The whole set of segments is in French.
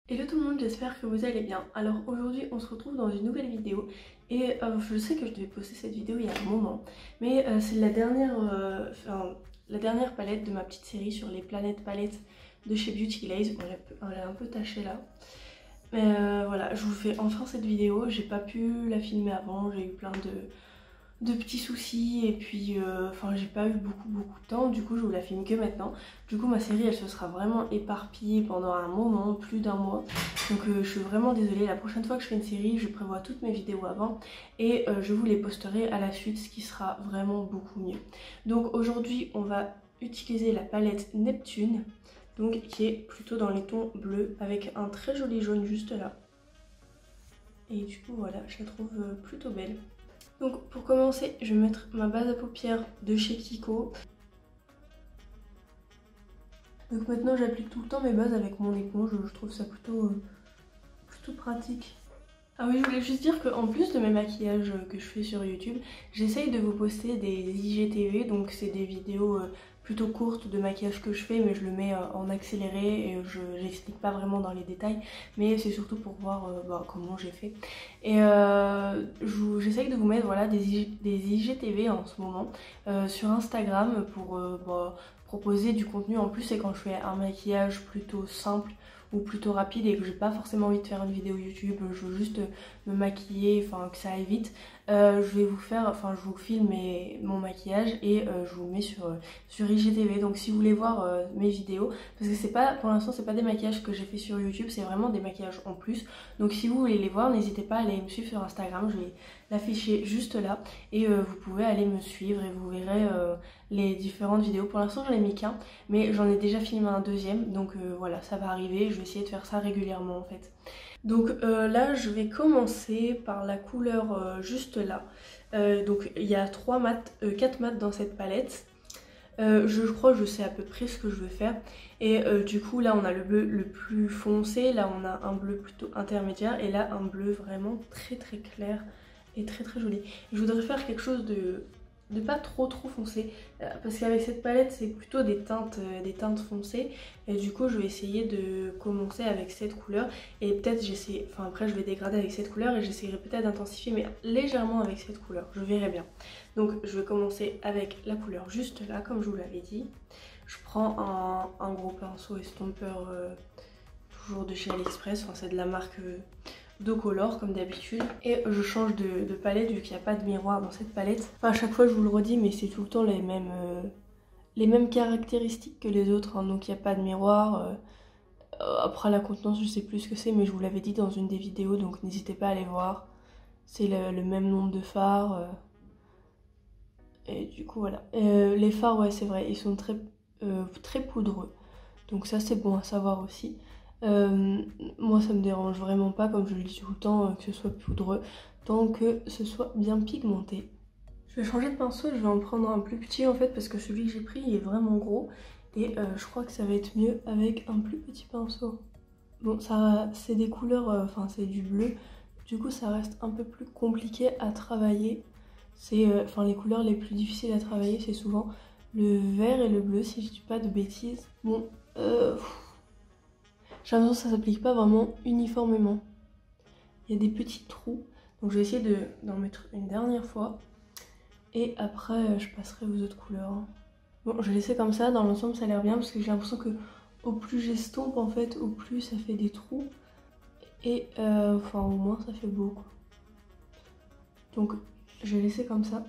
Hello tout le monde, j'espère que vous allez bien. Alors aujourd'hui on se retrouve dans une nouvelle vidéo et je sais que je devais poster cette vidéo il y a un moment, mais c'est la dernière palette de ma petite série sur les planètes palettes de chez Beauty Glaze. Bon, elle est un peu tachée là. Mais voilà, je vous fais enfin cette vidéo, j'ai pas pu la filmer avant, j'ai eu plein de petits soucis et puis enfin j'ai pas eu beaucoup de temps, du coup je vous la filme que maintenant. Du coup ma série elle se sera vraiment éparpillée pendant un moment, plus d'un mois, donc je suis vraiment désolée. La prochaine fois que je fais une série je prévois toutes mes vidéos avant et je vous les posterai à la suite, ce qui sera vraiment beaucoup mieux. Donc aujourd'hui on va utiliser la palette Neptune, donc qui est plutôt dans les tons bleus avec un très joli jaune juste là, et du coup voilà, je la trouve plutôt belle. Donc pour commencer, je vais mettre ma base à paupières de chez Kiko. Donc maintenant j'applique tout le temps mes bases avec mon éponge, je trouve ça plutôt pratique. Ah oui, je voulais juste dire qu'en plus de mes maquillages que je fais sur YouTube, j'essaye de vous poster des IGTV, donc c'est des vidéos plutôt courtes de maquillage que je fais, mais je le mets en accéléré et je n'explique pas vraiment dans les détails, mais c'est surtout pour voir comment j'ai fait. Et j'essaye de vous mettre voilà, des IGTV en ce moment sur Instagram pour proposer du contenu en plus, et quand je fais un maquillage plutôt simple ou plutôt rapide et que j'ai pas forcément envie de faire une vidéo YouTube, je veux juste me maquiller, enfin que ça aille vite, je vais vous faire, enfin je vous filme mon maquillage et je vous le mets sur IGTV. Donc si vous voulez voir mes vidéos, parce que c'est pas, pour l'instant c'est pas des maquillages que j'ai fait sur YouTube, c'est vraiment des maquillages en plus. Donc si vous voulez les voir, n'hésitez pas à aller me suivre sur Instagram, je vais l'afficher juste là et vous pouvez aller me suivre et vous verrez les différentes vidéos. Pour l'instant j'en ai mis qu'un, mais j'en ai déjà filmé un deuxième, donc voilà, ça va arriver, je vais essayer de faire ça régulièrement en fait. Donc là je vais commencer par la couleur juste là. Donc il y a 4 mats dans cette palette. Je crois que je sais à peu près ce que je veux faire. Et du coup là on a le bleu le plus foncé, là on a un bleu plutôt intermédiaire et là un bleu vraiment très clair et très joli. Je voudrais faire quelque chose de pas trop foncé, parce qu'avec cette palette c'est plutôt des teintes foncées, et du coup je vais essayer de commencer avec cette couleur et peut-être enfin après je vais dégrader avec cette couleur et j'essaierai peut-être d'intensifier mais légèrement avec cette couleur, je verrai bien. Donc je vais commencer avec la couleur juste là comme je vous l'avais dit. Je prends un gros pinceau estompeur toujours de chez AliExpress, enfin c'est de la marque Docolor comme d'habitude, et je change de palette vu qu'il n'y a pas de miroir dans cette palette. Enfin à chaque fois je vous le redis, mais c'est tout le temps les mêmes caractéristiques que les autres, hein. Donc il n'y a pas de miroir. Après la contenance je sais plus ce que c'est, mais je vous l'avais dit dans une des vidéos, donc n'hésitez pas à aller voir. C'est le même nombre de fards. Et du coup voilà. Les fards, ouais c'est vrai, ils sont très poudreux. Donc ça c'est bon à savoir aussi. Moi ça me dérange vraiment pas, comme je le dis tout le temps, que ce soit poudreux, tant que ce soit bien pigmenté. Je vais changer de pinceau, je vais en prendre un plus petit en fait, parce que celui que j'ai pris il est vraiment gros. Et je crois que ça va être mieux avec un plus petit pinceau. Bon, ça c'est des couleurs, enfin c'est du bleu, du coup ça reste un peu plus compliqué à travailler. C'est, enfin les couleurs les plus difficiles à travailler c'est souvent le vert et le bleu si je dis pas de bêtises. Bon, j'ai l'impression que ça s'applique pas vraiment uniformément. Il y a des petits trous, donc je vais essayer d'en mettre une dernière fois. Et après je passerai aux autres couleurs. Bon, je vais laisser comme ça, dans l'ensemble ça a l'air bien parce que j'ai l'impression que au plus j'estompe en fait, au plus ça fait des trous. Et enfin au moins ça fait beau quoi. Donc je vais laisser comme ça.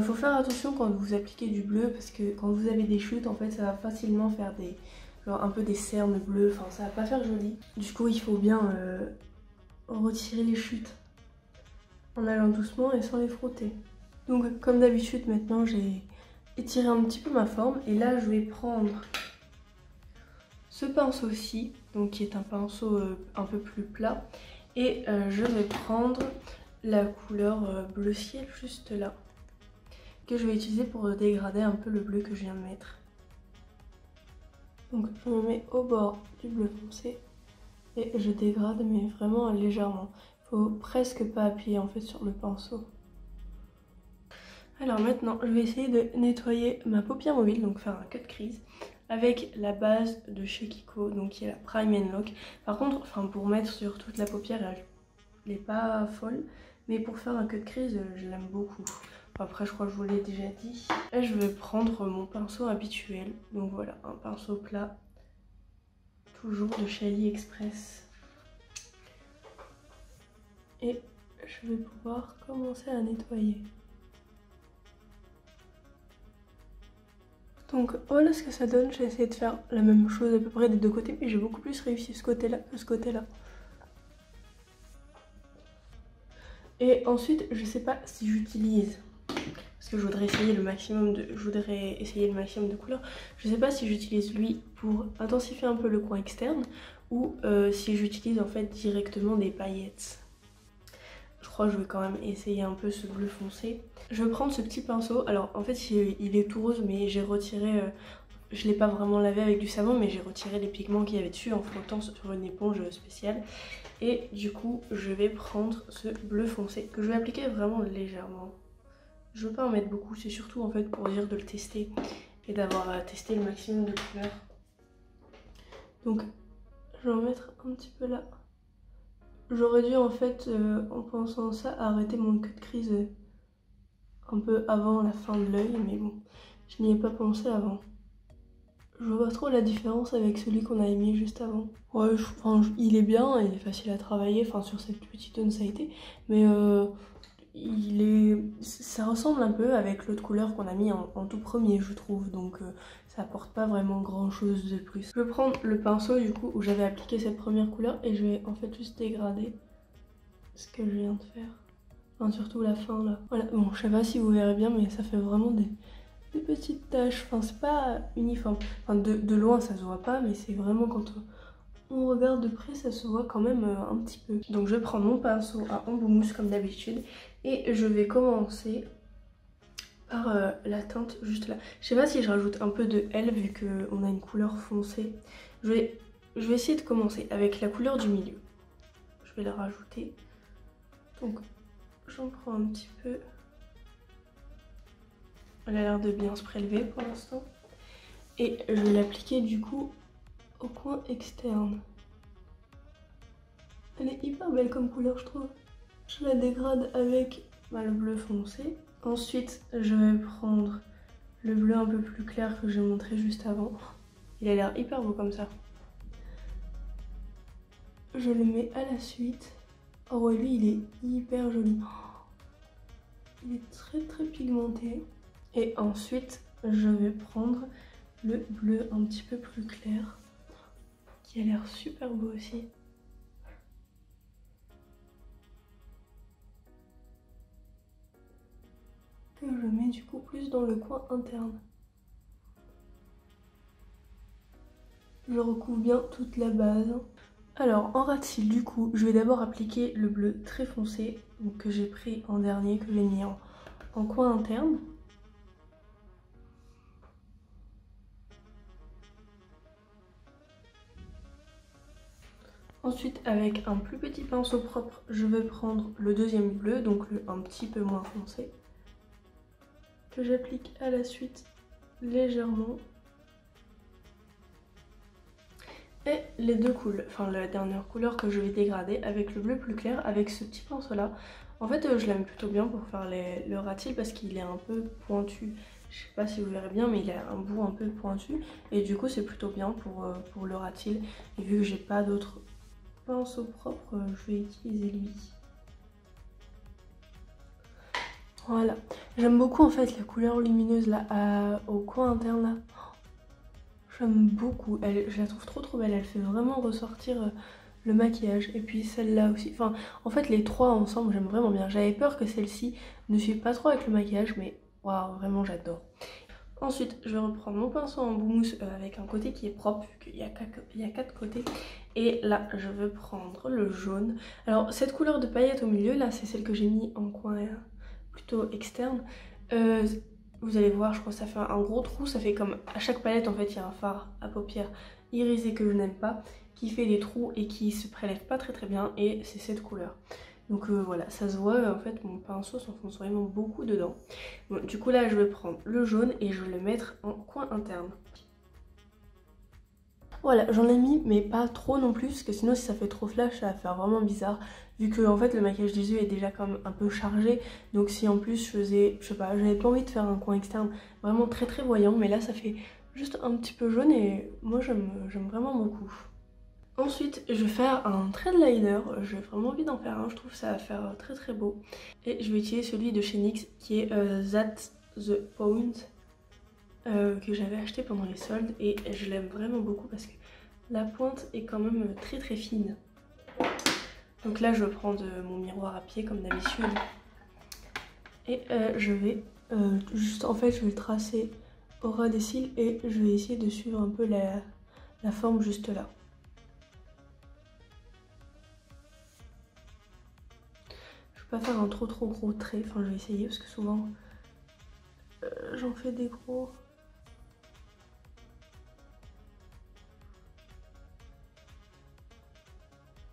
Faut faire attention quand vous appliquez du bleu, parce que quand vous avez des chutes en fait ça va facilement faire genre un peu des cernes bleues, enfin ça va pas faire joli. Du coup il faut bien retirer les chutes en allant doucement et sans les frotter. Donc comme d'habitude maintenant j'ai étiré un petit peu ma forme, et là je vais prendre ce pinceau-ci, donc qui est un pinceau un peu plus plat, et je vais prendre la couleur bleu ciel juste là, que je vais utiliser pour dégrader un peu le bleu que je viens de mettre. Donc je me mets au bord du bleu foncé et je dégrade, mais vraiment légèrement. Faut presque pas appuyer en fait sur le pinceau. Alors maintenant je vais essayer de nettoyer ma paupière mobile, donc faire un cut crease avec la base de chez Kiko, donc qui est la Prime and Lock. Par contre, enfin pour mettre sur toute la paupière, elle n'est pas folle, mais pour faire un cut crease, je l'aime beaucoup. Après, je crois que je vous l'ai déjà dit. Là, je vais prendre mon pinceau habituel, donc voilà, un pinceau plat, toujours de chez AliExpress. Et je vais pouvoir commencer à nettoyer. Donc voilà ce que ça donne, j'ai essayé de faire la même chose à peu près des deux côtés, mais j'ai beaucoup plus réussi ce côté-là que ce côté-là. Et ensuite, je sais pas si j'utilise, parce que je voudrais essayer le maximum de couleurs, je sais pas si j'utilise lui pour intensifier un peu le coin externe ou si j'utilise en fait directement des paillettes. Je crois que je vais quand même essayer un peu ce bleu foncé. Je vais prendre ce petit pinceau. Alors en fait il est tout rose, mais j'ai retiré, je l'ai pas vraiment lavé avec du savon, mais j'ai retiré les pigments qu'il y avait dessus en frottant sur une éponge spéciale. Et du coup je vais prendre ce bleu foncé que je vais appliquer vraiment légèrement. Je veux pas en mettre beaucoup, c'est surtout en fait pour dire de le tester et d'avoir testé le maximum de couleurs. Donc je vais en mettre un petit peu là. J'aurais dû en fait, en pensant ça, arrêter mon cut crease un peu avant la fin de l'œil, mais bon, je n'y ai pas pensé avant. Je vois pas trop la différence avec celui qu'on avait mis juste avant. Ouais, il est bien, il est facile à travailler, enfin sur cette petite tonne ça a été, mais ça ressemble un peu avec l'autre couleur qu'on a mis en tout premier, je trouve, donc ça apporte pas vraiment grand chose de plus. Je vais prendre le pinceau du coup où j'avais appliqué cette première couleur et je vais en fait juste dégrader ce que je viens de faire, enfin surtout la fin là. Voilà, bon je sais pas si vous verrez bien, mais ça fait vraiment des petites taches, enfin c'est pas uniforme, enfin de loin ça se voit pas, mais c'est vraiment quand on regarde de près ça se voit quand même un petit peu. Donc je vais prendre mon pinceau à embout mousse comme d'habitude et je vais commencer par la teinte juste là. Je sais pas si je rajoute un peu de L vu qu'on a une couleur foncée. Je vais essayer de commencer avec la couleur du milieu. Je vais la rajouter. Donc j'en prends un petit peu. Elle a l'air de bien se prélever pour l'instant. Et je vais l'appliquer du coup au coin externe. Elle est hyper belle comme couleur je trouve. Je la dégrade avec le bleu foncé. Ensuite je vais prendre le bleu un peu plus clair que j'ai montré juste avant. Il a l'air hyper beau comme ça. Je le mets à la suite. Oh ouais, lui il est hyper joli. Il est très pigmenté. Et ensuite je vais prendre le bleu un petit peu plus clair qui a l'air super beau aussi. Que je mets du coup plus dans le coin interne. Je recouvre bien toute la base. Alors en ras de cils du coup je vais d'abord appliquer le bleu très foncé donc, que j'ai pris en dernier, que j'ai mis en coin interne. Ensuite avec un plus petit pinceau propre je vais prendre le deuxième bleu, donc le un petit peu moins foncé, que j'applique à la suite légèrement. Et les deux couleurs, enfin la dernière couleur que je vais dégrader avec le bleu plus clair, avec ce petit pinceau là. En fait je l'aime plutôt bien pour faire le ras de cils parce qu'il est un peu pointu. Je sais pas si vous verrez bien, mais il a un bout un peu pointu et du coup c'est plutôt bien pour le ras de cils. Et vu que j'ai pas d'autres pinceaux propres, je vais utiliser lui. Voilà, j'aime beaucoup en fait la couleur lumineuse là au coin interne là. J'aime beaucoup, je la trouve trop belle, elle fait vraiment ressortir le maquillage. Et puis celle-là aussi, enfin en fait les trois ensemble j'aime vraiment bien. J'avais peur que celle-ci ne suive pas trop avec le maquillage, mais waouh, vraiment j'adore. Ensuite je vais reprendre mon pinceau en embout mousse avec un côté qui est propre vu qu'il y a 4 côtés. Et là je vais prendre le jaune. Alors cette couleur de paillettes au milieu là c'est celle que j'ai mis en coin plutôt externe. Vous allez voir, je crois que ça fait un gros trou, ça fait comme à chaque palette en fait il y a un fard à paupières irisé que je n'aime pas, qui fait des trous et qui se prélève pas très bien, et c'est cette couleur. Donc voilà, ça se voit en fait mon pinceau s'enfonce vraiment beaucoup dedans. Bon, du coup là je vais prendre le jaune et je vais le mettre en coin interne. Voilà, j'en ai mis mais pas trop non plus parce que sinon si ça fait trop flash ça va faire vraiment bizarre. Vu que en fait le maquillage des yeux est déjà quand même un peu chargé. Donc si en plus je faisais, je sais pas, j'avais pas envie de faire un coin externe vraiment très voyant. Mais là ça fait juste un petit peu jaune et moi j'aime vraiment beaucoup. Ensuite je vais faire un thread liner, j'ai vraiment envie d'en faire un, je trouve que ça va faire très beau. Et je vais utiliser celui de chez NYX qui est That's the Point. Que j'avais acheté pendant les soldes et je l'aime vraiment beaucoup parce que la pointe est quand même très fine. Donc là je prends de mon miroir à pied comme d'habitude et je vais juste en fait je vais tracer au ras des cils et je vais essayer de suivre un peu la forme juste là. Je vais pas faire un trop gros trait, enfin je vais essayer parce que souvent j'en fais des gros.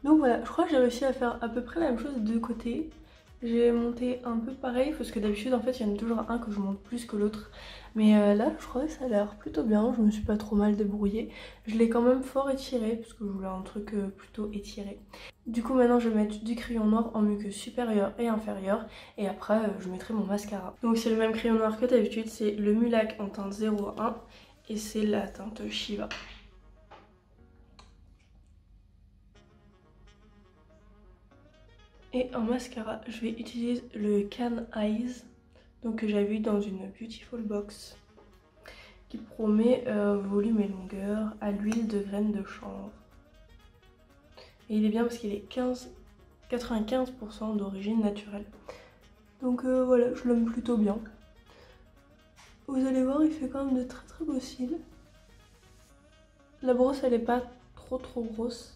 Donc voilà, je crois que j'ai réussi à faire à peu près la même chose des deux côtés. J'ai monté un peu pareil parce que d'habitude en fait il y en a toujours un que je monte plus que l'autre. Mais là je crois que ça a l'air plutôt bien, je me suis pas trop mal débrouillée. Je l'ai quand même fort étiré parce que je voulais un truc plutôt étiré. Du coup maintenant je vais mettre du crayon noir en muqueuse supérieure et inférieure. Et après je mettrai mon mascara. Donc c'est le même crayon noir que d'habitude, c'est le Mulac en teinte 01 et c'est la teinte Shiva. Et en mascara, je vais utiliser le Can Eyes, donc que j'avais vu dans une Beautiful Box, qui promet volume et longueur à l'huile de graines de chanvre. Et il est bien parce qu'il est 95% d'origine naturelle. Donc voilà, je l'aime plutôt bien. Vous allez voir, il fait quand même de très beaux cils. La brosse, elle est pas trop grosse.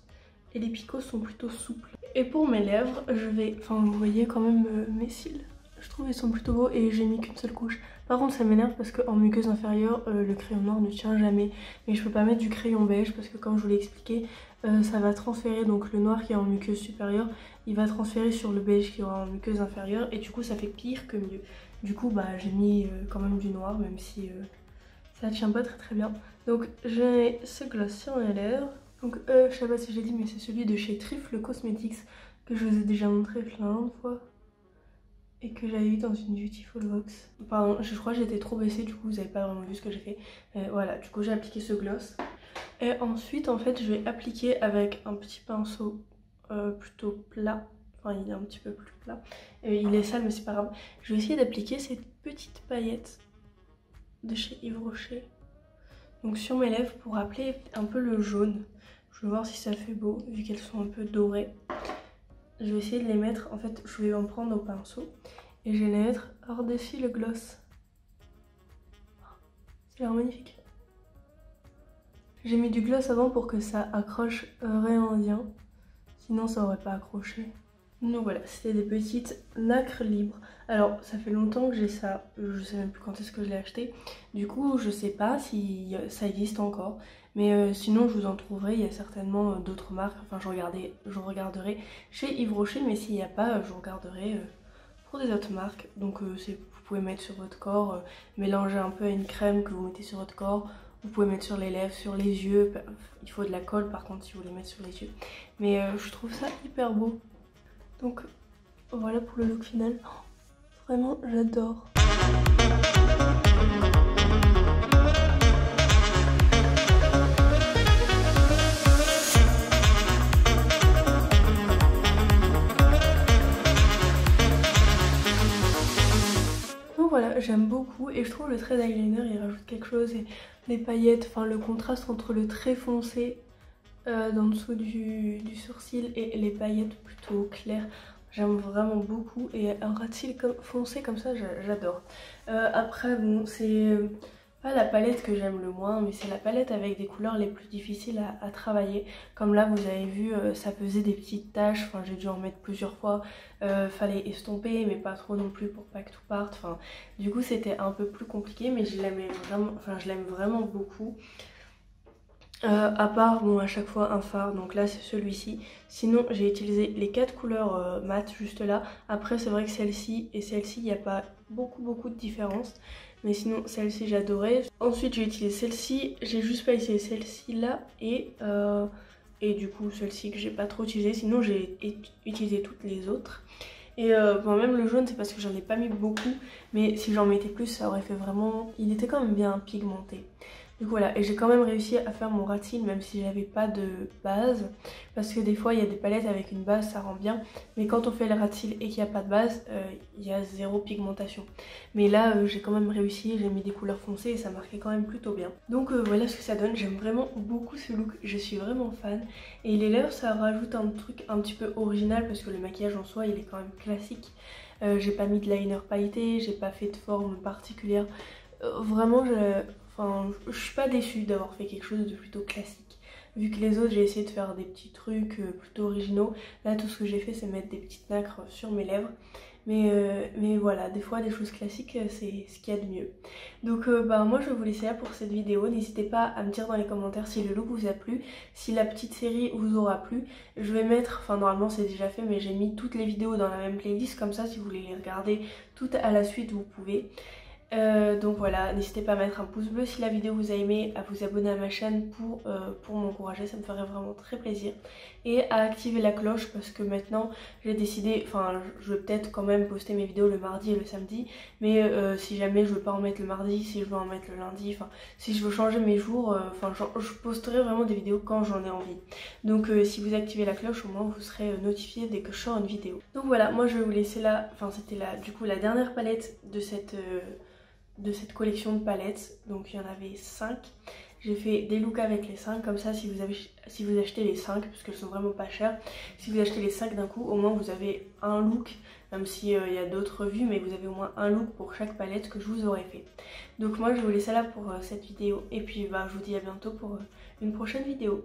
Et les picots sont plutôt souples. Et pour mes lèvres, je vais... Enfin, vous voyez quand même mes cils. Je trouve qu'ils sont plutôt beaux et j'ai mis qu'une seule couche. Par contre, ça m'énerve parce qu'en muqueuse inférieure, le crayon noir ne tient jamais. Mais je peux pas mettre du crayon beige parce que comme je vous l'ai expliqué, ça va transférer. Donc le noir qui est en muqueuse supérieure, il va transférer sur le beige qui est en muqueuse inférieure. Et du coup, ça fait pire que mieux. Du coup, bah, j'ai mis quand même du noir, même si ça tient pas très bien. Donc, je mets ce gloss sur mes lèvres. Donc je sais pas si j'ai dit mais c'est celui de chez Trifle Cosmetics que je vous ai déjà montré plein de fois et que j'avais eu dans une Beautiful Box. Pardon, je crois que j'étais trop baissée, du coup vous avez pas vraiment vu ce que j'ai fait. Voilà, du coup j'ai appliqué ce gloss. Et ensuite en fait je vais appliquer avec un petit pinceau plutôt plat. Enfin il est un petit peu plus plat. Il est sale mais c'est pas grave. Je vais essayer d'appliquer ces petites paillettes de chez Yves Rocher. Donc sur mes lèvres pour appeler un peu le jaune. Je vais voir si ça fait beau, vu qu'elles sont un peu dorées. Je vais essayer de les mettre, en fait, je vais en prendre au pinceau. Et je vais les mettre par-dessus le gloss. C'est l'air magnifique. J'ai mis du gloss avant pour que ça accroche rien bien. Sinon ça aurait pas accroché. Donc voilà, c'était des petites nacres libres. Alors ça fait longtemps que j'ai ça, je sais même plus quand est-ce que je l'ai acheté. Du coup je sais pas si ça existe encore. Mais sinon je vous en trouverai, il y a certainement d'autres marques. Enfin je regarderai chez Yves Rocher, mais s'il n'y a pas, je regarderai pour des autres marques. Donc vous pouvez mettre sur votre corps, mélanger un peu à une crème que vous mettez sur votre corps. Vous pouvez mettre sur les lèvres, sur les yeux. Il faut de la colle par contre si vous voulez mettre sur les yeux. Mais je trouve ça hyper beau. Donc voilà pour le look final. Vraiment j'adore. Donc voilà, j'aime beaucoup et je trouve le trait d'eyeliner il rajoute quelque chose et les paillettes, enfin le contraste entre le trait foncé d'en dessous du sourcil et les paillettes plutôt claires. J'aime vraiment beaucoup et un ras de cils foncé comme ça j'adore. Après bon c'est pas la palette que j'aime le moins mais c'est la palette avec des couleurs les plus difficiles à travailler. Comme là vous avez vu ça faisait des petites taches, enfin j'ai dû en mettre plusieurs fois. Fallait estomper mais pas trop non plus pour pas que tout parte. Enfin, du coup c'était un peu plus compliqué mais je l'aime vraiment beaucoup. À part bon à chaque fois un fard, donc là c'est celui-ci. Sinon j'ai utilisé les 4 couleurs mat juste là. Après c'est vrai que celle-ci et celle-ci il n'y a pas beaucoup de différence. Mais sinon celle-ci j'adorais. Ensuite j'ai utilisé celle-ci, j'ai juste pas essayé celle-ci là et du coup celle-ci que j'ai pas trop utilisée, sinon j'ai utilisé toutes les autres. Et bon, même le jaune c'est parce que j'en ai pas mis beaucoup, mais si j'en mettais plus ça aurait fait vraiment... Il était quand même bien pigmenté. Du coup voilà, et j'ai quand même réussi à faire mon rat cils même si j'avais pas de base. Parce que des fois il y a des palettes avec une base ça rend bien. Mais quand on fait le rat cils et qu'il n'y a pas de base, il y a zéro pigmentation. Mais là j'ai quand même réussi, j'ai mis des couleurs foncées et ça marquait quand même plutôt bien. Donc voilà ce que ça donne, j'aime vraiment beaucoup ce look, je suis vraiment fan. Et les lèvres ça rajoute un truc un petit peu original parce que le maquillage en soi il est quand même classique. J'ai pas mis de liner pailleté, j'ai pas fait de forme particulière. Vraiment je suis pas déçue d'avoir fait quelque chose de plutôt classique. Vu que les autres j'ai essayé de faire des petits trucs plutôt originaux. Là tout ce que j'ai fait c'est mettre des petites nacres sur mes lèvres. Mais voilà, des fois des choses classiques c'est ce qu'il y a de mieux. Donc moi je vais vous laisser là pour cette vidéo. N'hésitez pas à me dire dans les commentaires si le look vous a plu, si la petite série vous aura plu. Je vais mettre, enfin normalement c'est déjà fait mais j'ai mis toutes les vidéos dans la même playlist. Comme ça si vous voulez les regarder toutes à la suite vous pouvez. Donc voilà, n'hésitez pas à mettre un pouce bleu si la vidéo vous a aimé, à vous abonner à ma chaîne pour m'encourager, ça me ferait vraiment très plaisir. Et à activer la cloche parce que maintenant j'ai décidé, enfin je vais peut-être quand même poster mes vidéos le mardi et le samedi. Mais si jamais je veux pas en mettre le mardi, si je veux en mettre le lundi, enfin si je veux changer mes jours, je posterai vraiment des vidéos quand j'en ai envie. Donc si vous activez la cloche au moins vous serez notifié dès que je sors une vidéo. Donc voilà, moi je vais vous laisser là, enfin c'était du coup la dernière palette de cette collection de palettes. Donc il y en avait 5. J'ai fait des looks avec les 5, comme ça si vous achetez les 5, parce qu'elles sont vraiment pas chères, si vous achetez les 5 d'un coup, au moins vous avez un look, même s'il y a d'autres vues, mais vous avez au moins un look pour chaque palette que je vous aurais fait. Donc moi je vous laisse là pour cette vidéo, et puis je vous dis à bientôt pour une prochaine vidéo.